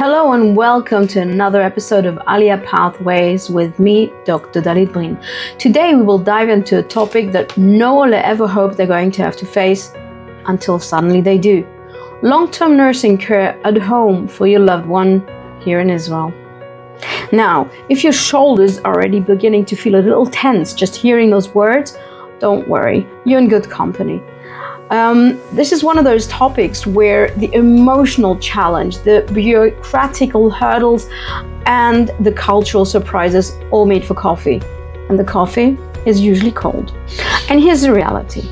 Hello and welcome to another episode of Aliyah Pathways with me, Dr. Dahlit Brin. Today we will dive into a topic that no one ever hoped they're going to have to face until suddenly they do. Long-term nursing care at home for your loved one here in Israel. Now, if your shoulders are already beginning to feel a little tense just hearing those words, don't worry, you're in good company. This is one of those topics where the emotional challenge, the bureaucratic hurdles, and the cultural surprises all meet for coffee. And the coffee is usually cold. And here's the reality.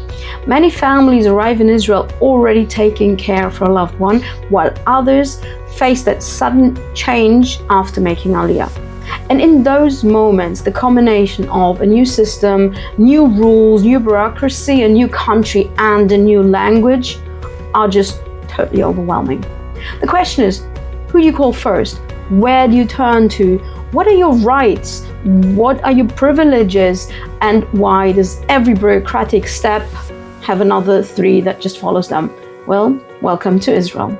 Many families arrive in Israel already taking care for a loved one, while others face that sudden change after making Aliyah. And in those moments, the combination of a new system, new rules, new bureaucracy, a new country, and a new language are just totally overwhelming. The question is, who do you call first? Where do you turn to? What are your rights? What are your privileges? And why does every bureaucratic step have another three that just follows them? Well, welcome to Israel.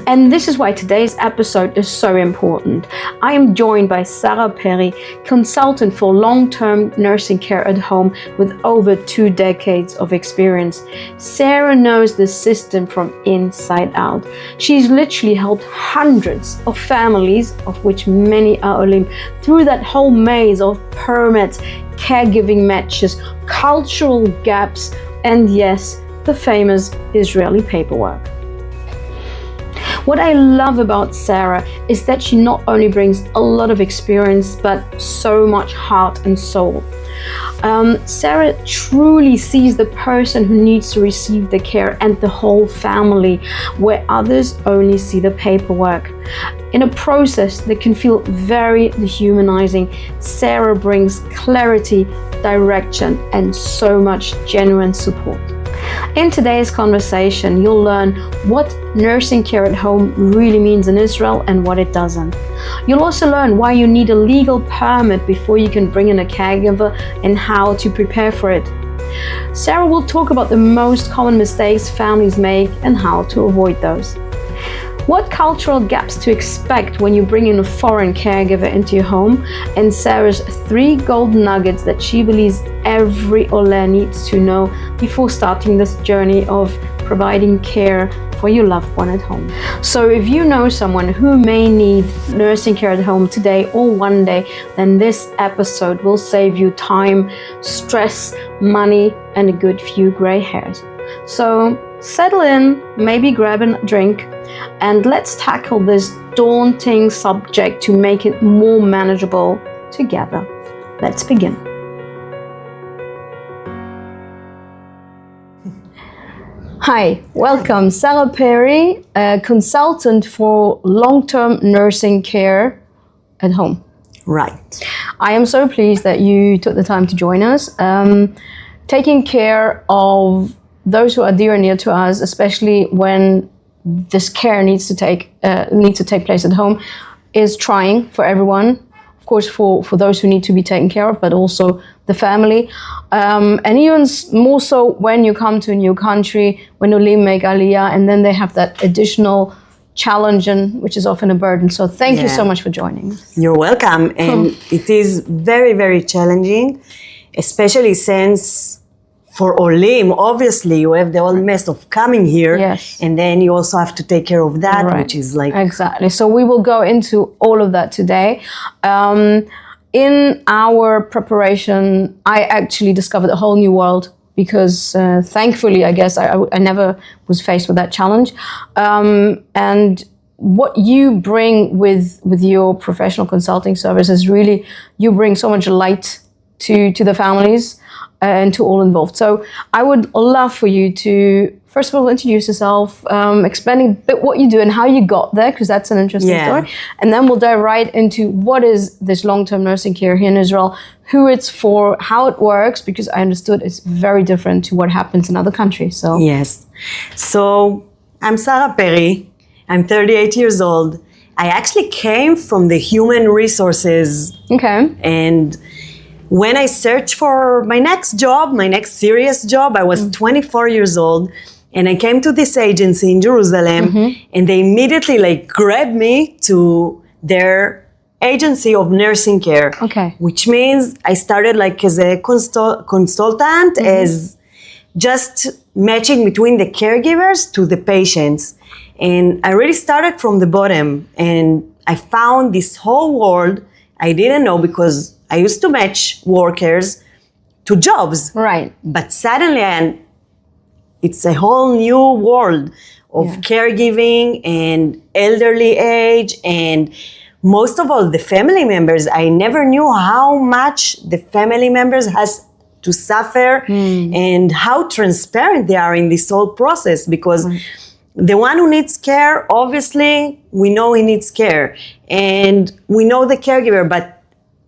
And this is why today's episode is so important. I am joined by Sara Peri, consultant for long-term nursing care at home with over 2 decades of experience. Sara knows the system from inside out. She's literally helped hundreds of families, of which many are Olim, through that whole maze of permits, caregiving matches, cultural gaps, and yes, the famous Israeli paperwork. What I love about Sara is that she not only brings a lot of experience, but so much heart and soul. Sara truly sees the person who needs to receive the care and the whole family, where others only see the paperwork. In a process that can feel very dehumanizing, Sara brings clarity, direction, and so much genuine support. In today's conversation, you'll learn what nursing care at home really means in Israel and what it doesn't. You'll also learn why you need a legal permit before you can bring in a caregiver and how to prepare for it. Sara will talk about the most common mistakes families make and how to avoid those. What cultural gaps to expect when you bring in a foreign caregiver into your home, and Sara's 3 golden nuggets that she believes every Olim needs to know before starting this journey of providing care for your loved one at home. So if you know someone who may need nursing care at home today or one day, then this episode will save you time, stress, money, and a good few gray hairs. So settle in, maybe grab a drink, and let's tackle this daunting subject to make it more manageable together. Let's begin. Hi, welcome. Sara Peri, a consultant for long-term nursing care at home. Right. I am so pleased that you took the time to join us. Taking care of those who are dear and near to us, especially when this care needs to take place at home, is trying for everyone. Of course, for those who need to be taken care of, but also the family. And even more so when you come to a new country, when Olim make Aliyah, and then they have that additional challenge, and which is often a burden. So thank you so much for joining us. You're welcome. And it is very, very challenging, especially since for Olim, obviously, you have the whole mess of coming here, yes, and then you also have to take care of that, right, which is like... Exactly. So we will go into all of that today. In our preparation, I actually discovered a whole new world because thankfully, I guess, I never was faced with that challenge. And what you bring with your professional consulting service is really, you bring so much light to the families and to all involved. So I would love for you to, first of all, introduce yourself, explaining a bit what you do and how you got there, because that's an interesting story. And then we'll dive right into what is this long-term nursing care here in Israel, who it's for, how it works, because I understood it's very different to what happens in other countries. So yes. So I'm Sara Peri. I'm 38 years old. I actually came from the human resources. Okay. And when I searched for my next job, my next serious job, I was 24 years old, And I came to this agency in Jerusalem, and they immediately like grabbed me to their agency of nursing care. Okay. Which means I started like as a consultant, as just matching between the caregivers to the patients. And I really started from the bottom, and I found this whole world I didn't know, because I used to match workers to jobs. Right. But suddenly, and it's a whole new world of caregiving and elderly age, and most of all, the family members. I never knew how much the family members has to suffer and how transparent they are in this whole process, because the one who needs care, obviously, we know he needs care, and we know the caregiver, but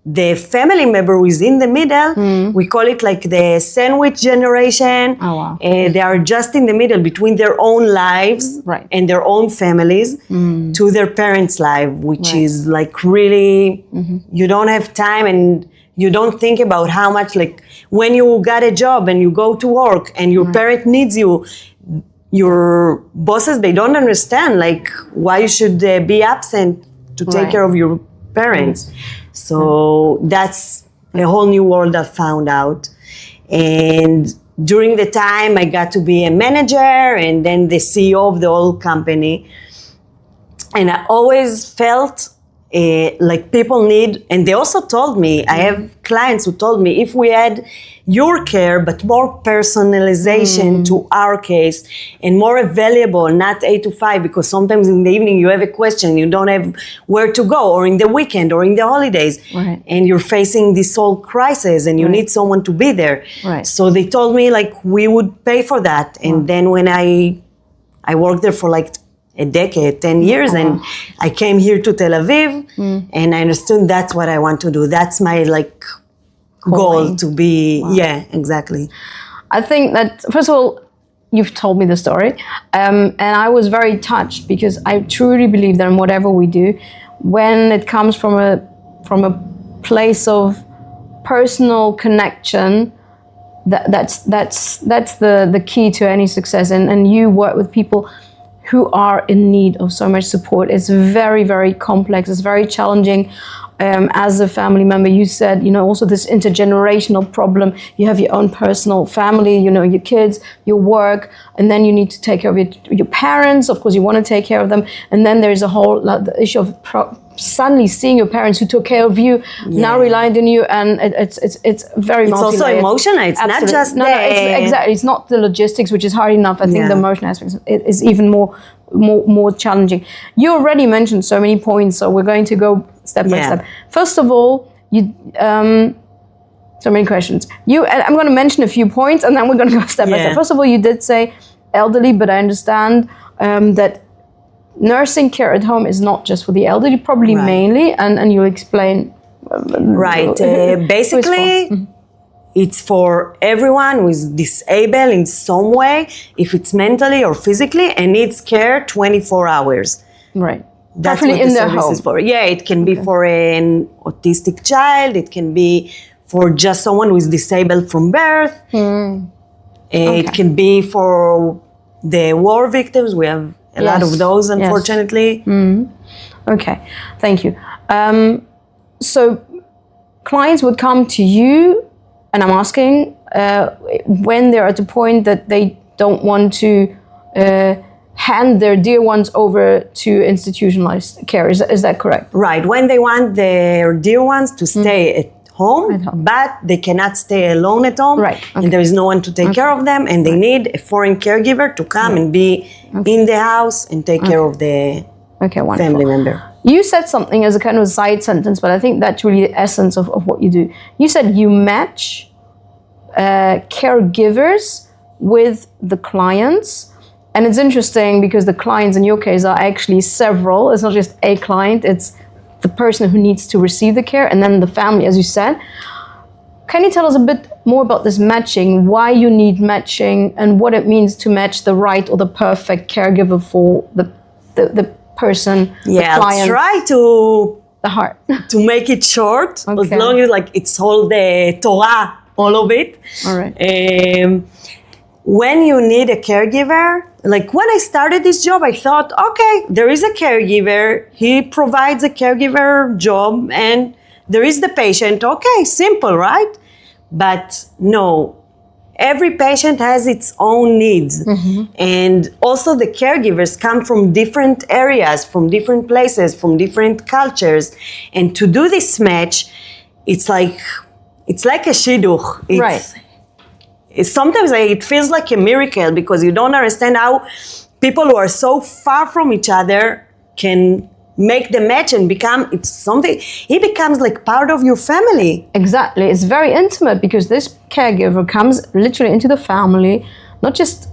the family member who is in the middle, we call it like the sandwich generation. Oh, wow. They are just in the middle between their own lives and their own families to their parents' life, which is like really, you don't have time, and you don't think about how much, like when you got a job and you go to work and your parent needs you, your bosses, they don't understand like why you should be absent to take care of your parents. So that's a whole new world I found out. And during the time I got to be a manager and then the CEO of the whole company. And I always felt like people need, and they also told me, I have clients who told me, if we had your care, but more personalization to our case and more available, not 8 to 5, because sometimes in the evening you have a question, you don't have where to go, or in the weekend, or in the holidays, and you're facing this whole crisis and you need someone to be there. So they told me like we would pay for that. And then when I worked there for like a decade, 10 years, and I came here to Tel Aviv, and I understood that's what I want to do. That's my like goal to be. Yeah, exactly. I think that, first of all, you've told me the story, and I was very touched, because I truly believe that in whatever we do, when it comes from a place of personal connection, that's the key to any success. And you work with people who are in need of so much support. It's very, very complex. It's very challenging. As a family member, you said, also this intergenerational problem. You have your own personal family, your kids, your work, and then you need to take care of your parents. Of course, you want to take care of them. And then there's a whole the issue of suddenly seeing your parents who took care of you, now reliant on you, and it's very multi-layered. It's also emotional. It's not just exactly. It's not the logistics, which is hard enough. I think the emotional aspect is even more challenging. You already mentioned so many points, so we're going to go step by step. First of all, so many questions. I'm going to mention a few points, and then we're going to go step by step. First of all, you did say elderly, but I understand that nursing care at home is not just for the elderly, probably mainly, and you'll explain. Basically, it's for everyone who is disabled in some way, if it's mentally or physically, and needs care 24 hours. Right. That's what the service is for. Yeah, it can be for an autistic child. It can be for just someone who is disabled from birth. It can be for the war victims. We have a lot of those, unfortunately. Okay, thank you. So clients would come to you, and I'm asking when they're at the point that they don't want to hand their dear ones over to institutionalized care. Is that correct? Right. When they want their dear ones to stay at home, but they cannot stay alone at home, and there is no one to take care of them, and they need a foreign caregiver to come and be in the house and take care of the family member. You said something as a kind of side sentence, but I think that's really the essence of what you do. You said you match caregivers with the clients. And it's interesting because the clients in your case are actually several. It's not just a client, it's the person who needs to receive the care, and then the family, as you said. Can you tell us a bit more about this matching, why you need matching, and what it means to match the right or the perfect caregiver for the person, the client? I'll try to make it short, as long as like it's all the Torah, all of it. All right. when you need a caregiver, like when I started this job, I thought, okay, there is a caregiver, he provides a caregiver job, and there is the patient. Okay, simple, right? But no, every patient has its own needs. And also the caregivers come from different areas, from different places, from different cultures. And to do this match, it's like a shidduch. Sometimes it feels like a miracle because you don't understand how people who are so far from each other can make the match and it becomes like part of your family. Exactly. It's very intimate because this caregiver comes literally into the family, not just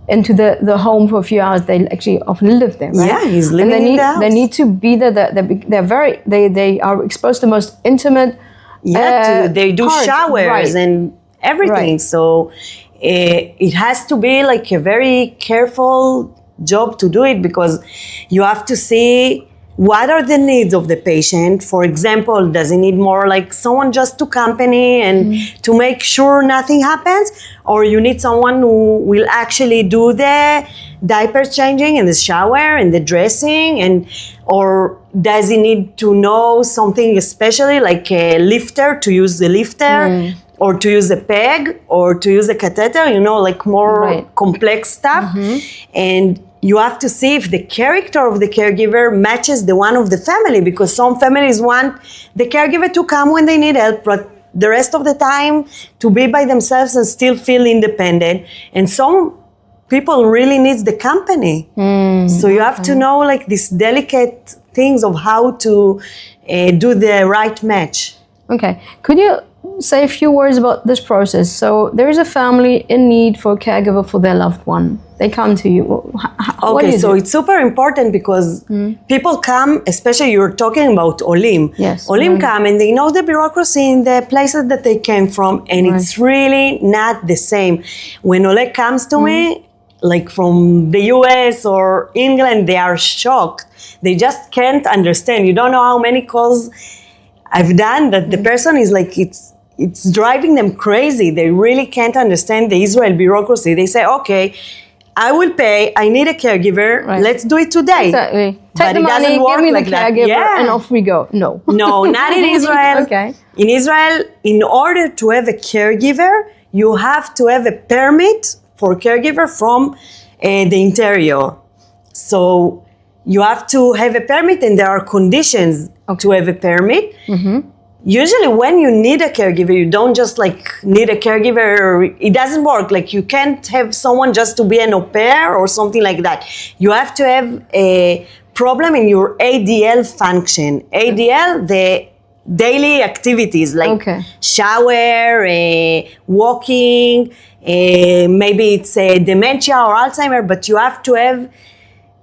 into the home for a few hours. They actually often live there, right? Yeah, he's living in the house. They need to be there. They are exposed to the most intimate. They do parts, showers and everything. So it has to be like a very careful job to do it because you have to see what are the needs of the patient. For example, does he need more like someone just to accompany and to make sure nothing happens? Or you need someone who will actually do the diaper changing and the shower and the dressing, or does he need to know something especially like a lifter, to use the lifter, or to use a peg, or to use a catheter, like more complex stuff. And you have to see if the character of the caregiver matches the one of the family, because some families want the caregiver to come when they need help, but the rest of the time to be by themselves and still feel independent. And some people really needs the company. So you have to know like these delicate things of how to do the right match. Okay. Could you say a few words about this process? So there is a family in need for a caregiver for their loved one. They come to you. Okay, so it's super important because people come, especially you're talking about Olim. Yes. Olim come and they know the bureaucracy in the places that they came from, and it's really not the same. When Ole comes to me, like from the US or England, they are shocked. They just can't understand. You don't know how many calls I've done that the person is like, it's driving them crazy. They really can't understand the Israel bureaucracy. They say, okay, I will pay, I need a caregiver, let's do it today. Exactly. Take But the it money, doesn't work give me like the that. caregiver, and off we go. No. No, not in Israel. Okay. In Israel, in order to have a caregiver, you have to have a permit for caregiver from the interior. So you have to have a permit, and there are conditions to have a permit. Usually when you need a caregiver, you don't just like need a caregiver. It doesn't work. Like you can't have someone just to be an au pair or something like that. You have to have a problem in your ADL function. ADL, the daily activities like shower, walking, maybe it's dementia or Alzheimer, but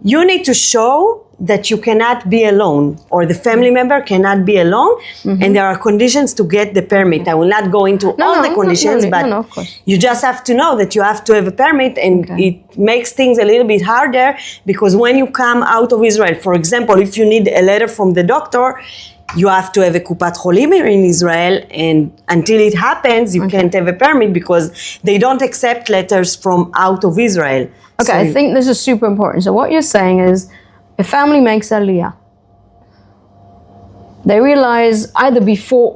you need to show that you cannot be alone, or the family member cannot be alone, and there are conditions to get the permit. I will not go into all the conditions, but of course. You just have to know that you have to have a permit, and it makes things a little bit harder, because when you come out of Israel, for example, if you need a letter from the doctor, you have to have a Kupat Cholim here in Israel, and until it happens, you can't have a permit because they don't accept letters from out of Israel. Okay, I think this is super important. So what you're saying is, a family makes Aliyah. They realize either before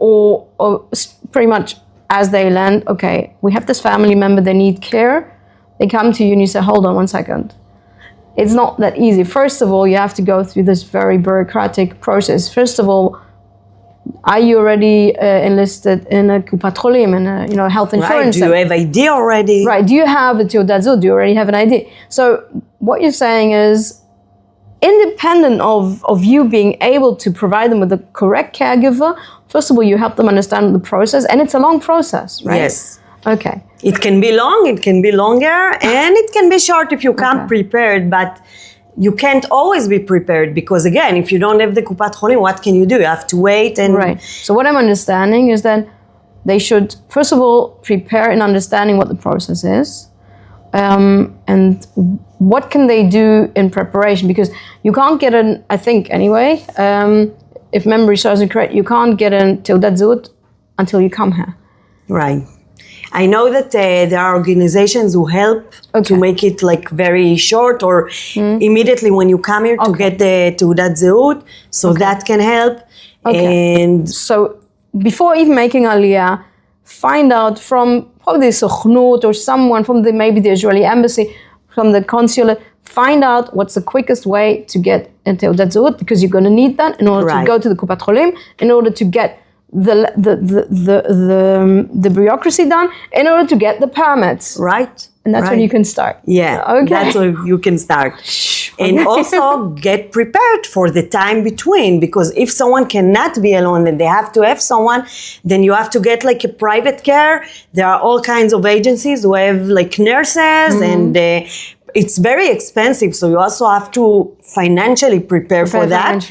or pretty much as they land, okay, we have this family member, they need care. They come to you and you say, hold on 1 second. It's not that easy. First of all, you have to go through this very bureaucratic process. First of all, are you already enlisted in a Kupat Cholim, in a health insurance? Do you have ID already? Right. Do you have a Dahlit? Do you already have an ID? So what you're saying is, independent of you being able to provide them with the correct caregiver, first of all, you help them understand the process, and it's a long process, right? Yes. Okay. It can be long, it can be longer, and it can be short if you come prepared, but you can't always be prepared, because again, if you don't have the Kupat Cholim, what can you do? You have to wait and... Right. So what I'm understanding is that they should, first of all, prepare in understanding what the process is, and what can they do in preparation, because you can't get I think anyway, if memory serves me correct, you can't get a Dahlit until you come here. Right. I know that there are organizations who help to make it like very short or immediately when you come here to get the Teudat Zehut, so that can help. And so before even making Aliyah, find out from probably Sochnut or someone from maybe the Israeli embassy, from the consulate, find out what's the quickest way to get into Teudat Zehut, because you're going to need that in order to go to the Kupat Cholim, in order to get the bureaucracy done, in order to get the permits. Right. And that's when you can start. Yeah, that's when you can start. And also get prepared for the time between, because if someone cannot be alone and they have to have someone, then you have to get like a private care. There are all kinds of agencies who have like nurses and it's very expensive. So you also have to financially prepare for that.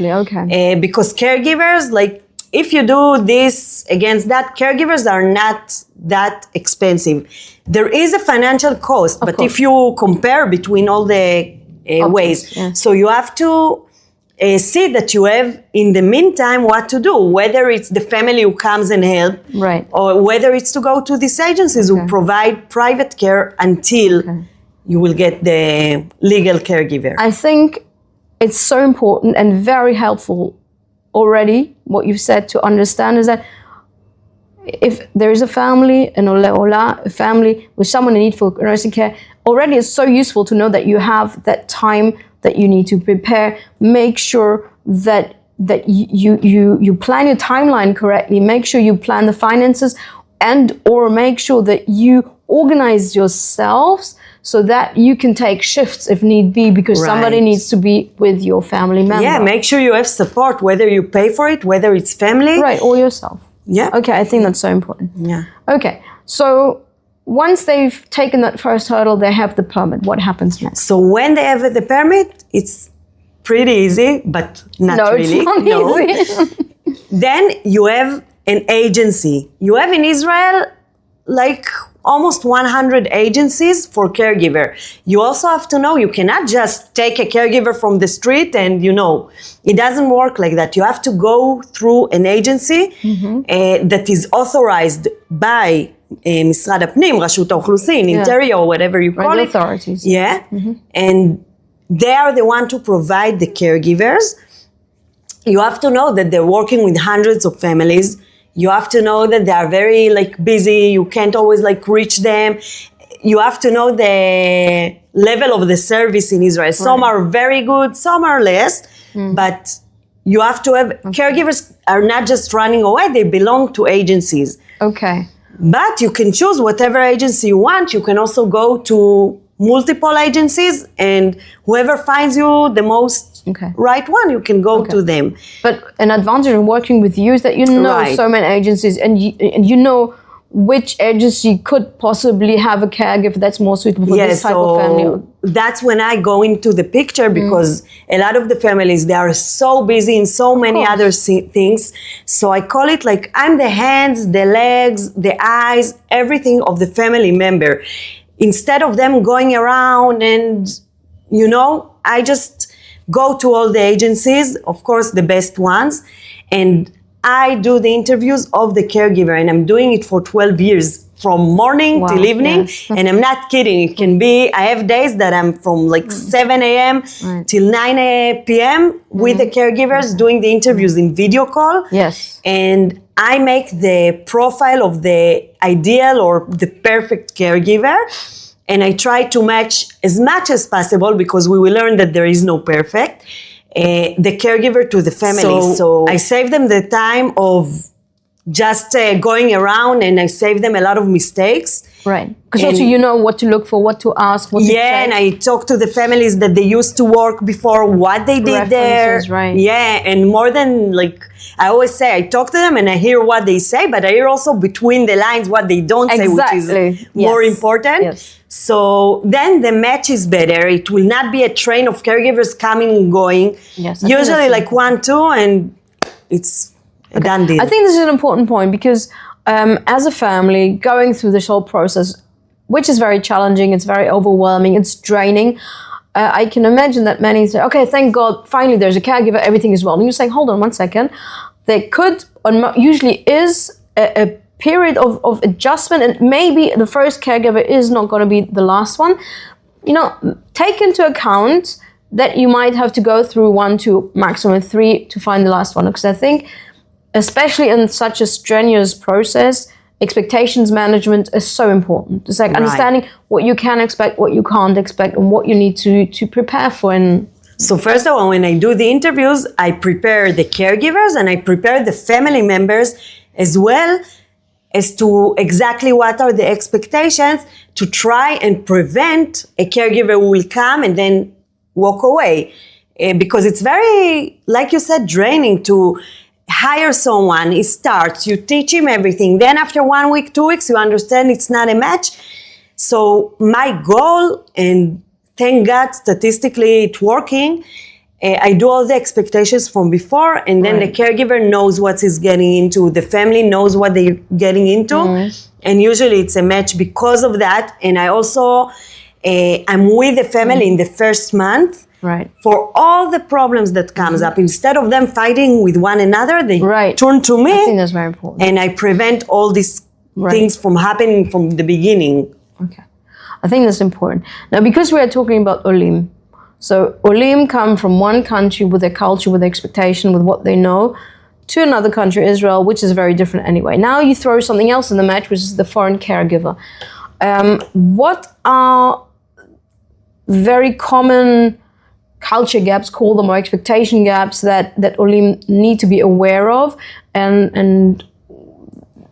Because caregivers, like, if you do this against that, caregivers are not that expensive. There is a financial cost, but if you compare between all the ways, so you have to see that you have in the meantime what to do, whether it's the family who comes and help, or whether it's to go to these agencies who provide private care until you will get the legal caregiver. I think it's so important and very helpful already, what you've said, to understand is that if there is a family, a family with someone in need for nursing care, already it's so useful to know that you have that time that you need to prepare. Make sure that you plan your timeline correctly. Make sure you plan the finances, and or make sure that you organize yourselves so that you can take shifts if need be, because somebody needs to be with your family member. Yeah, make sure you have support, whether you pay for it, whether it's family. Right, or yourself. Yeah. Okay, I think that's so important. Yeah. Okay, so once they've taken that first hurdle, they have the permit. What happens next? So when they have the permit, it's pretty easy, but not really. It's not easy. Then you have an agency. You have in Israel like almost 100 agencies for caregiver. You also have to know you cannot just take a caregiver from the street and it doesn't work like that. You have to go through an agency that is authorized by Misrad HaPnim, Rashut HaOchlusin, Interior, or whatever you call it. Authorities. Yeah. And they are the one to provide the caregivers. You have to know that they're working with hundreds of families. You have to know that they are very busy. You can't always reach them. You have to know the level of the service in Israel. Some are very good, some are less, but you have to have, caregivers are not just running away, they belong to agencies. Okay. But you can choose whatever agency you want. You can also go to multiple agencies, and whoever finds you the most right one, you can go to them. But an advantage of working with you is that you know so many agencies, and you know which agency could possibly have a caregiver that's more suitable for this type of family. That's when I go into the picture, because a lot of the families, they are so busy in so many other things. So I call it I'm the hands, the legs, the eyes, everything of the family member. Instead of them going around and, I just go to all the agencies, of course, the best ones, and I do the interviews of the caregiver, and I'm doing it for 12 years, from morning till evening, and I'm not kidding. It can be, I have days that I'm from 7 a.m. till 9 p.m. with the caregivers doing the interviews in video call. Yes. And I make the profile of the ideal or the perfect caregiver, and I try to match as much as possible, because we will learn that there is no perfect, the caregiver to the family. So I save them the time of just going around, and I save them a lot of mistakes. Right. Because also you know what to look for, what to ask, what to check. Yeah, and I talk to the families that they used to work before, what they did there. Right. Yeah, and more than I always say, I talk to them and I hear what they say, but I hear also between the lines what they don't say, which is more important. Yes. So then the match is better. It will not be a train of caregivers coming and going. Yes. Usually 1, 2, and it's a done deal. I think this is an important point, because as a family, going through this whole process, which is very challenging, it's very overwhelming, it's draining. I can imagine that many say, okay, thank God, finally there's a caregiver, everything is well. And you're saying, hold on one second. There could, or usually is, a period of adjustment, and maybe the first caregiver is not going to be the last one. Take into account that you might have to go through 1 to maximum 3 to find the last one. Because I think, especially in such a strenuous process, expectations management is so important. It's like understanding what you can expect, what you can't expect, and what you need to prepare for. And so first of all, when I do the interviews, I prepare the caregivers and I prepare the family members as well as to exactly what are the expectations to try and prevent a caregiver who will come and then walk away. Because it's very, like you said, draining to hire someone. He starts, you teach him everything. Then after 1 week, 2 weeks, you understand it's not a match. So my goal, and thank God statistically it's working, I do all the expectations from before, and then the caregiver knows what he's getting into. The family knows what they're getting into. And usually it's a match because of that. And I also, I'm with the family in the first month. For all the problems that comes up. Instead of them fighting with one another, they turn to me. I think that's very important. And I prevent all these things from happening from the beginning. Okay. I think that's important. Now, because we are talking about Olim, so Olim come from one country with their culture, with their expectation, with what they know, to another country, Israel, which is very different anyway. Now you throw something else in the match, which is the foreign caregiver. What are very common culture gaps, call them, or expectation gaps that Olim need to be aware of, and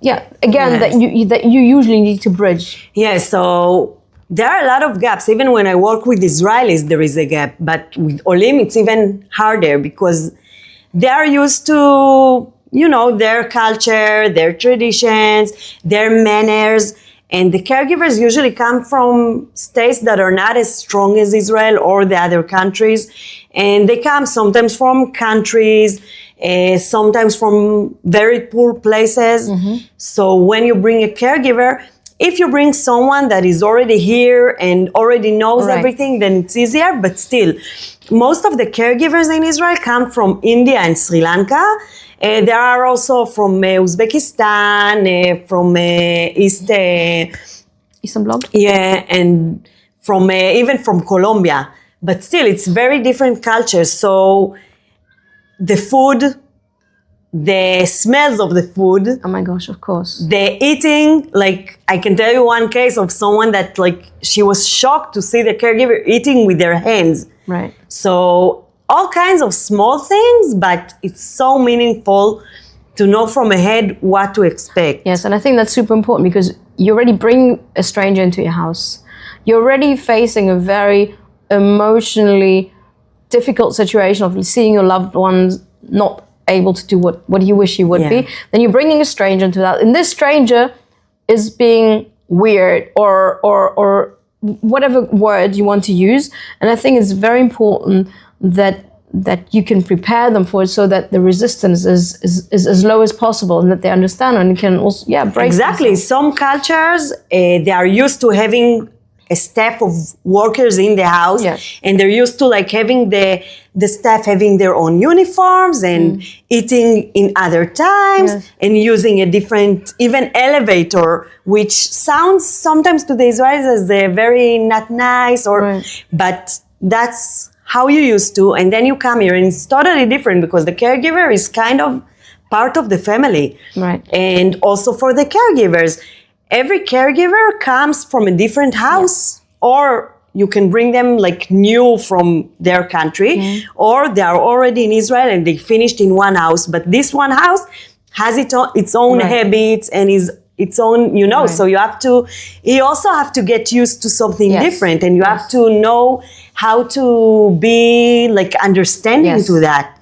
that you usually need to bridge? So there are a lot of gaps. Even when I work with Israelis, there is a gap. But with Olim, it's even harder because they are used to, their culture, their traditions, their manners. And the caregivers usually come from states that are not as strong as Israel or the other countries. And they come sometimes from countries, sometimes from very poor places. So when you bring a caregiver, if you bring someone that is already here and already knows everything, then it's easier. But still, most of the caregivers in Israel come from India and Sri Lanka. There are also from Uzbekistan, from Eastern Bloc? Yeah, and from even from Colombia. But still, it's very different cultures. So the food, the smells of the food. Oh my gosh, of course. The eating, like I can tell you one case of someone that she was shocked to see the caregiver eating with their hands. So all kinds of small things, but it's so meaningful to know from ahead what to expect. Yes, and I think that's super important because you already bring a stranger into your house. You're already facing a very emotionally difficult situation of seeing your loved ones not able to do what you wish you would be. Then you're bringing a stranger into that. And this stranger is being weird or whatever word you want to use. And I think it's very important that you can prepare them for it so that the resistance is as low as possible and that they understand and can also break. Exactly. themselves. Some cultures, they are used to having a staff of workers in the house, and they're used to having the staff having their own uniforms and eating in other times and using a different even elevator, which sounds sometimes to the Israelis as very not nice but that's how you used to. And then you come here and it's totally different because the caregiver is kind of part of the family. And also for the caregivers, every caregiver comes from a different house, or you can bring them new from their country, or they are already in Israel and they finished in one house. But this one house has its own habits and its own, so you also have to get used to something different, and you have to know how to be understanding to that.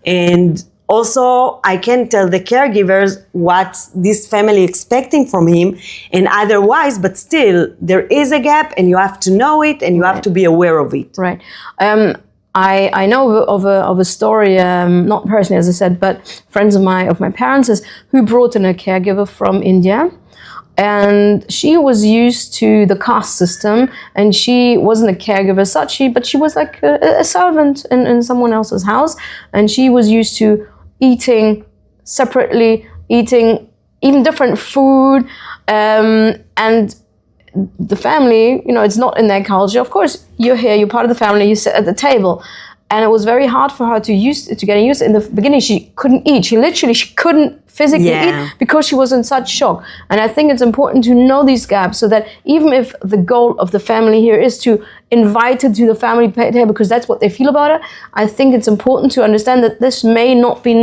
And also, I can tell the caregivers what this family expecting from him and otherwise, but still, there is a gap and you have to know it and you have to be aware of it. I know of a story, not personally, as I said, but friends of my parents who brought in a caregiver from India. And she was used to the caste system, and she wasn't a caregiver as such, but she was like a servant in someone else's house, and she was used to eating separately, eating even different food, and the family, you know, it's not in their culture. Of course, you're here, you're part of the family, you sit at the table. And it was very hard for her to get used. In the beginning, she couldn't eat. She couldn't physically eat because she was in such shock. And I think it's important to know these gaps so that even if the goal of the family here is to invite her to the family table because that's what they feel about her, I think it's important to understand that this may not be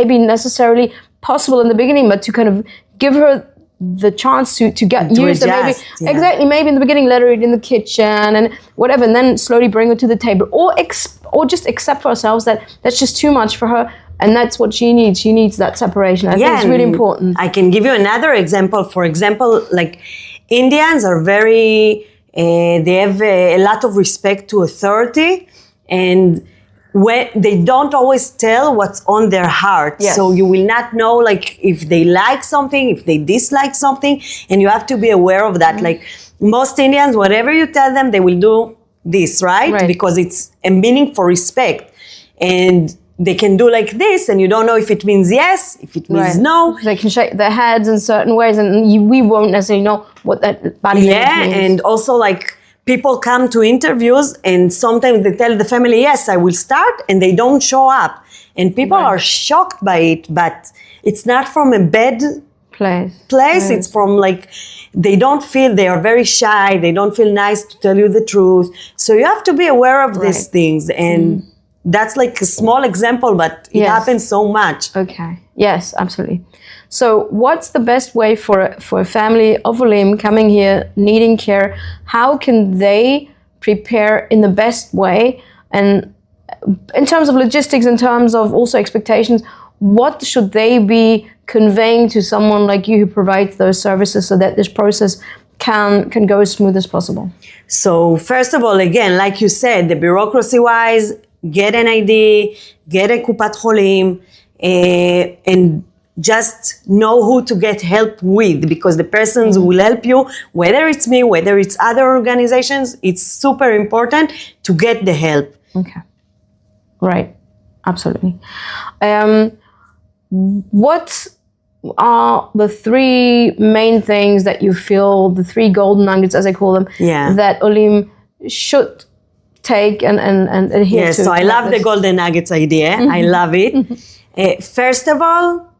maybe necessarily possible in the beginning, but to kind of give her the chance to get used to maybe exactly, maybe in the beginning let her eat in the kitchen and whatever, and then slowly bring her to the table, or just accept for ourselves that that's just too much for her and that's what she needs. She needs that separation. I think it's really important. I can give you another example. For example, like Indians are very they have a lot of respect to authority, and when they don't always tell what's on their heart. Yes. So you will not know like if they like something, if they dislike something, and you have to be aware of that. Like most Indians, whatever you tell them, they will do this, right? Because it's a meaning for respect. And they can do like this, and you don't know if it means yes, if it means no. They can shake their heads in certain ways, and we won't necessarily know what that body language means. And also like people come to interviews and sometimes they tell the family, yes, I will start, and they don't show up. And people are shocked by it, but it's not from a bad place. It's from like, they don't feel, they are very shy, they don't feel nice to tell you the truth. So you have to be aware of these things. And that's like a small example, but it happens so much. Okay. Yes, absolutely. So what's the best way for a family of Olim coming here, needing care? How can they prepare in the best way? And in terms of logistics, in terms of also expectations, what should they be conveying to someone like you who provides those services so that this process can go as smooth as possible? So first of all, again, like you said, the bureaucracy-wise, get an ID, get a Kupat Cholim, and just know who to get help with, because the persons who will help you, whether it's me, whether it's other organizations, it's super important to get the help. Okay. Right. Absolutely. What are the three main things that you feel, the three golden nuggets, as I call them, that Olim should take and adhere to? So I love the golden nuggets idea. I love it. First of all,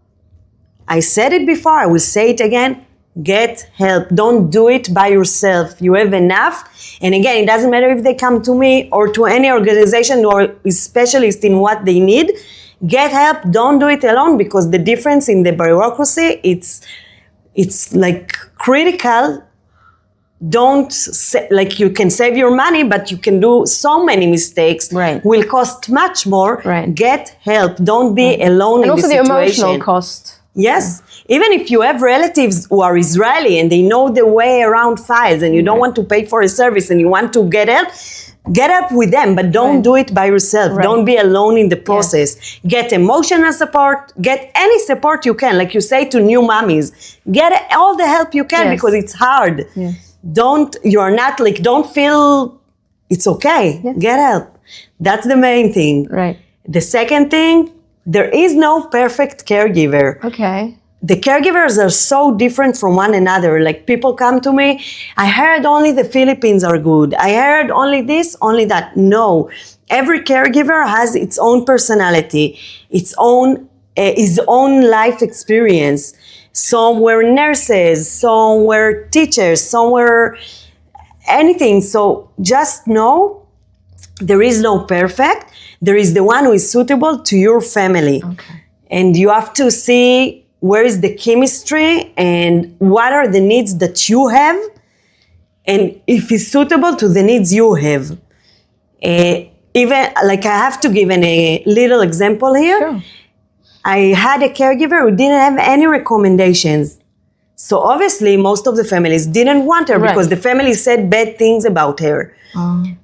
I said it before, I will say it again, get help. Don't do it by yourself. You have enough. And again, it doesn't matter if they come to me or to any organization or is specialist in what they need. Get help. Don't do it alone, because the difference in the bureaucracy, it's like critical. Like you can save your money, but you can do so many mistakes. Will cost much more. Get help. Don't be alone in this situation. And also the emotional cost. Yes. Even if you have relatives who are Israeli and they know the way around files, and you don't want to pay for a service and you want to get help with them, but don't do it by yourself. Don't be alone in the process. Get emotional support, get any support you can. Like you say to new mommies, get all the help you can, because it's hard. Don't feel it's okay. Get help. That's the main thing. The second thing, there is no perfect caregiver. Okay. The caregivers are so different from one another. Like people come to me, I heard only the Philippines are good. I heard only this, only that. No. Every caregiver has its own personality, his own life experience. Some were nurses, some were teachers, some were anything. So just know there is no perfect. There is the one who is suitable to your family. And you have to see where is the chemistry and what are the needs that you have, and if it's suitable to the needs you have. Even like I have to give a little example here. I had a caregiver who didn't have any recommendations. So obviously most of the families didn't want her because the family said bad things about her.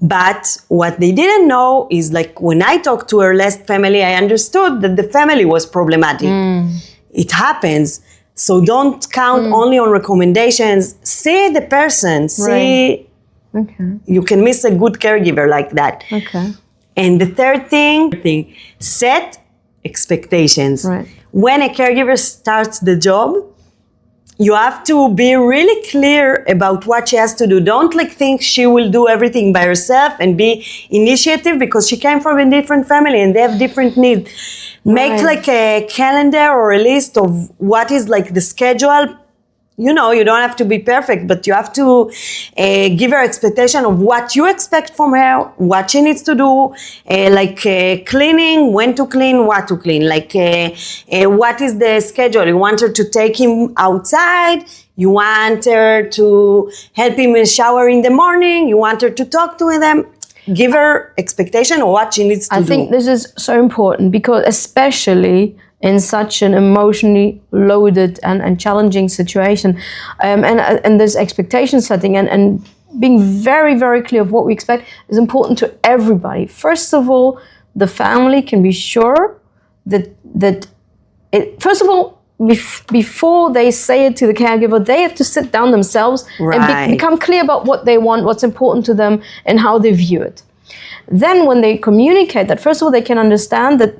But what they didn't know is, like, when I talked to her last family, I understood that the family was problematic. It happens. So don't count only on recommendations. See the person. See, you can miss a good caregiver like that. And the third thing, set expectations. when a caregiver starts the job, you have to be really clear about what she has to do. Don't think she will do everything by herself and be initiative, because she came from a different family and they have different needs. Make a calendar or a list of what is the schedule. You don't have to be perfect, but you have to give her expectation of what you expect from her, what she needs to do, cleaning, when to clean, what to clean, what is the schedule. You want her to take him outside, you want her to help him shower in the morning, you want her to talk to them. Give her expectation of what she needs to do. I think this is so important, because especially in such an emotionally loaded and challenging situation, and this expectation setting and being very, very clear of what we expect is important to everybody. First of all, the family can be sure that first of all, before they say it to the caregiver, they have to sit down themselves and become clear about what they want, what's important to them, and how they view it. Then when they communicate that, first of all, they can understand that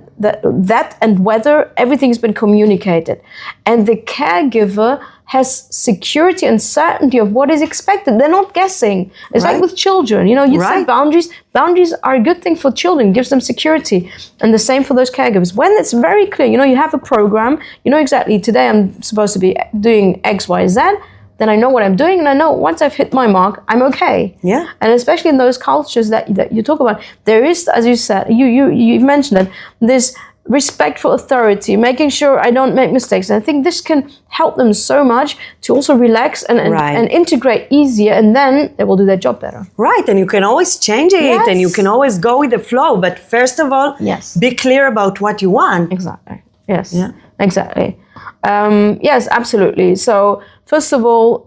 and whether everything's been communicated. And the caregiver has security and certainty of what is expected. They're not guessing. It's like with children. You set boundaries. Boundaries are a good thing for children. It gives them security. And the same for those caregivers. When it's very clear, you have a program, exactly today I'm supposed to be doing X, Y, Z, then I know what I'm doing, and I know once I've hit my mark, I'm okay. Yeah. And especially in those cultures that you talk about, there is, as you said, you've mentioned it, this respect for authority, making sure I don't make mistakes. And I think this can help them so much to also relax and integrate easier, and then they will do their job better. Right, and you can always change it, and you can always go with the flow. But first of all, be clear about what you want. Exactly. Yes. Yeah. Exactly. Yes, absolutely. So first of all,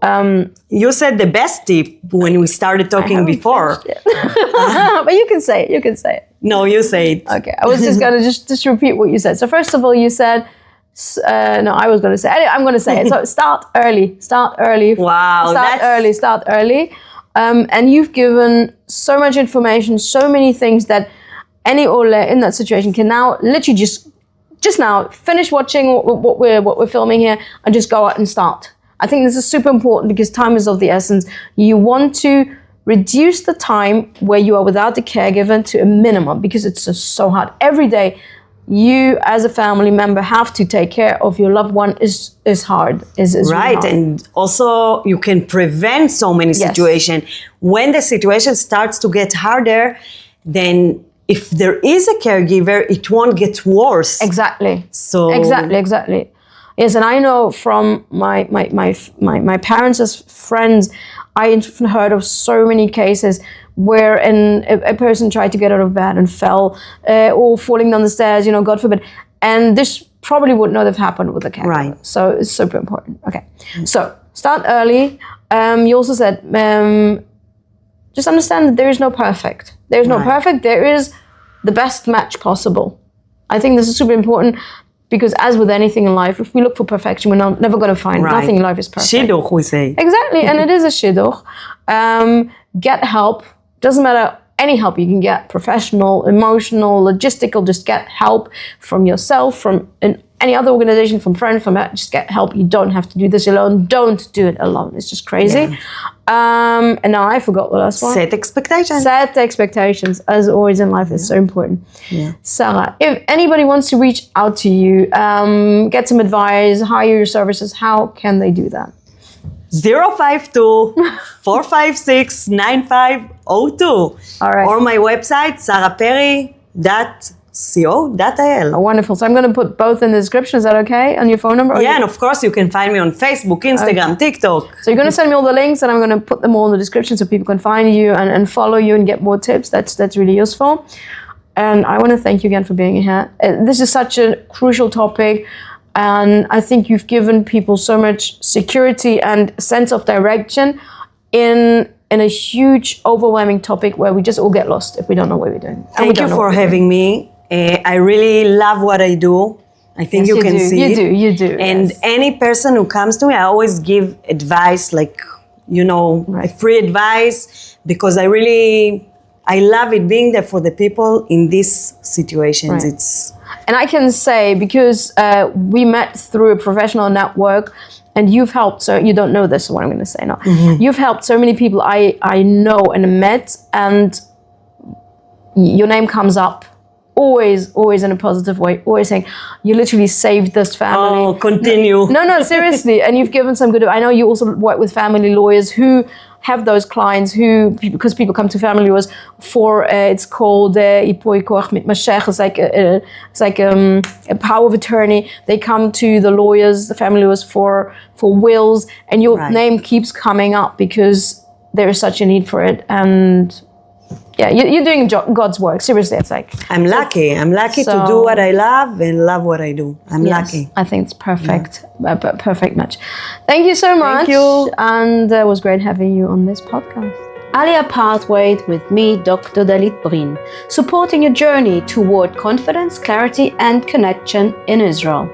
you said the best tip when we started talking before. But you can say it. No, you say it. Okay, I was just going to just repeat what you said. So first of all, you said, no, I was going to say, anyway, I'm going to say it. So start early. Wow. Start early. And you've given so much information, so many things that any Ole in that situation can now literally just now finish watching what we're filming here and just go out and start. I think this is super important, because time is of the essence. You want to reduce the time where you are without the caregiver to a minimum, because it's just so hard. Every day, you as a family member have to take care of your loved one is hard. Is right, really hard. And also you can prevent so many situations. When the situation starts to get harder, then if there is a caregiver, it won't get worse. Exactly. So Exactly. Yes, and I know from my parents as friends, I've heard of so many cases where a person tried to get out of bed and fell, or falling down the stairs, God forbid. And this probably would not have happened with a caregiver. Right. So it's super important. Okay. So start early. You also said, just understand that there is no perfect. There is no perfect. There is the best match possible. I think this is super important, because as with anything in life, if we look for perfection, we're never going to find. Nothing in life is perfect. Shidduch, we say. Exactly, and it is a shidduch. Get help. Doesn't matter any help you can get, professional, emotional, logistical. Just get help from yourself, from any other organization, from friends, just get help. You don't have to do this alone. Don't do it alone. It's just crazy. Yeah. And now I forgot the last one. Set expectations. Set expectations, as always in life, is so important. Yeah. Sarah, if anybody wants to reach out to you, get some advice, hire your services, how can they do that? 052-456-9502. All right. Or my website, saraperi.co.il. Oh, wonderful. So I'm going to put both in the description. Is that okay? And your phone number? Yeah, and of course you can find me on Facebook, Instagram, TikTok. So you're going to send me all the links, and I'm going to put them all in the description so people can find you and follow you and get more tips. That's really useful. And I want to thank you again for being here. This is such a crucial topic. And I think you've given people so much security and sense of direction in a huge, overwhelming topic where we just all get lost if we don't know what we're doing. Thank you for having me. I really love what I do. I think you can see it. You do. And any person who comes to me, I always give advice, a free advice, because I love it being there for the people in these situations. Right. And I can say, because we met through a professional network, and you've helped, so you don't know this, what I'm going to say now. You've helped so many people I know and met, and your name comes up always in a positive way, always saying, you literally saved this family. Oh, continue. No, seriously. And you've given some good, I know you also work with family lawyers who have those clients who, because people come to family lawyers for, it's called Ipoi Koach mit Mashech, it's like a power of attorney. They come to the lawyers, the family lawyers for wills, and your name keeps coming up because there is such a need for it. And yeah, you're doing God's work. Seriously, it's like... I'm lucky to do what I love and love what I do. I'm lucky. I think it's perfect. Perfect match. Thank you so much. Thank you. And it was great having you on this podcast. Aliyah Pathways with me, Dr. Dahlit Brin, supporting your journey toward confidence, clarity, and connection in Israel.